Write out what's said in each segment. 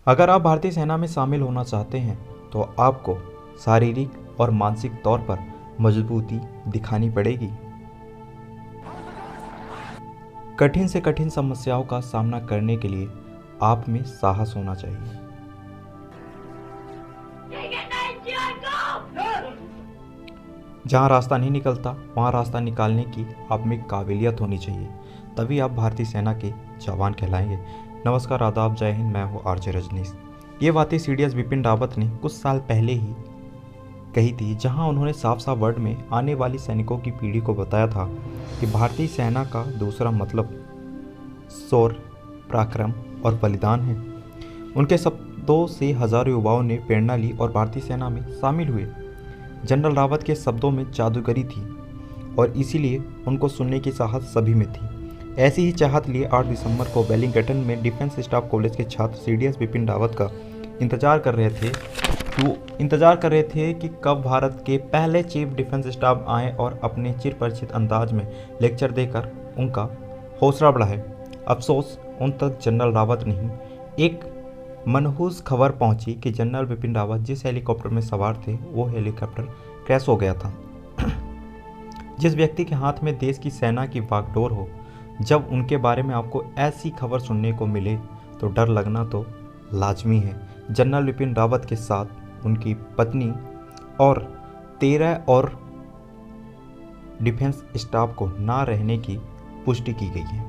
अगर आप भारतीय सेना में शामिल होना चाहते हैं तो आपको शारीरिक और मानसिक तौर पर मजबूती दिखानी पड़ेगी। कठिन से कठिन समस्याओं का सामना करने के लिए आप में साहस होना चाहिए। जहां रास्ता नहीं निकलता वहां रास्ता निकालने की आप में काबिलियत होनी चाहिए, तभी आप भारतीय सेना के जवान कहलाएंगे। नमस्कार, आदाब, जय हिंद। मैं हूँ आरजे रजनीश। ये बातें सीडीएस बिपिन रावत ने कुछ साल पहले ही कही थी, जहां उन्होंने साफ साफ वर्ड में आने वाली सैनिकों की पीढ़ी को बताया था कि भारतीय सेना का दूसरा मतलब शौर्य, पराक्रम और बलिदान है। उनके शब्दों से हजारों युवाओं ने प्रेरणा ली और भारतीय सेना में शामिल हुए। जनरल रावत के शब्दों में जादूगरी थी और इसीलिए उनको सुनने की चाहत सभी में थी। ऐसी ही चाहत लिए 8 दिसंबर को वेलिंगटन में डिफेंस स्टाफ कॉलेज के छात्र सीडीएस बिपिन रावत का इंतजार कर रहे थे कि कब भारत के पहले चीफ डिफेंस स्टाफ आए और अपने चिरपरिचित अंदाज में लेक्चर देकर उनका हौसला बढ़ाए। अफसोस, उन तक जनरल रावत नहीं, एक मनहूस खबर पहुंची कि जनरल बिपिन रावत जिस हेलीकॉप्टर में सवार थे वो हेलीकॉप्टर क्रैश हो गया था। जिस व्यक्ति के हाथ में देश की सेना की बागडोर हो, जब उनके बारे में आपको ऐसी खबर सुनने को मिले तो डर लगना तो लाजमी है। जनरल बिपिन रावत के साथ उनकी पत्नी और 13 और डिफेंस स्टाफ को ना रहने की पुष्टि की गई है।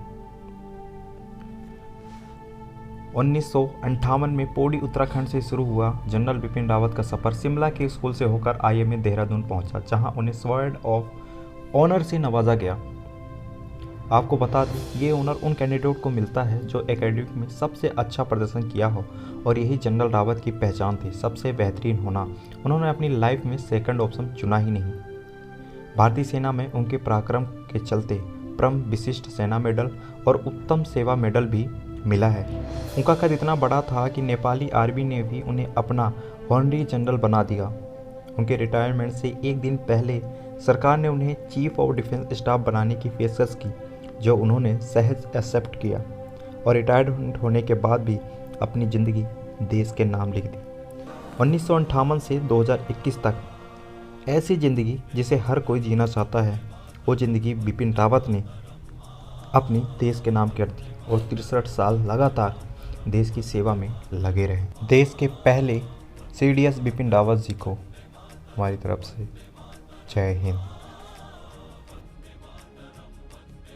1958 में पौड़ी उत्तराखंड से शुरू हुआ जनरल बिपिन रावत का सफ़र शिमला के स्कूल से होकर आईएमए देहरादून पहुंचा, जहां उन्हें स्वॉर्ड ऑफ ऑनर से नवाजा गया। आपको बता दें, ये ऑनर उन कैंडिडेट को मिलता है जो एकेडमिक में सबसे अच्छा प्रदर्शन किया हो, और यही जनरल रावत की पहचान थी, सबसे बेहतरीन होना। उन्होंने अपनी लाइफ में सेकंड ऑप्शन चुना ही नहीं। भारतीय सेना में उनके पराक्रम के चलते परम विशिष्ट सेना मेडल और उत्तम सेवा मेडल भी मिला है। उनका कद इतना बड़ा था कि नेपाली आर्मी ने भी उन्हें अपना ऑनरी जनरल बना दिया। उनके रिटायरमेंट से एक दिन पहले सरकार ने उन्हें चीफ ऑफ डिफेंस स्टाफ बनाने की पेशकश की, जो उन्होंने सहज एक्सेप्ट किया और रिटायरमेंट होने के बाद भी अपनी ज़िंदगी देश के नाम लिख दी। 1958 से 2021 तक ऐसी ज़िंदगी जिसे हर कोई जीना चाहता है, वो ज़िंदगी बिपिन रावत ने अपनी देश के नाम कर दी और 63 साल लगातार देश की सेवा में लगे रहे। देश के पहले सीडीएस बिपिन रावत जी को हमारी तरफ से जय हिंद।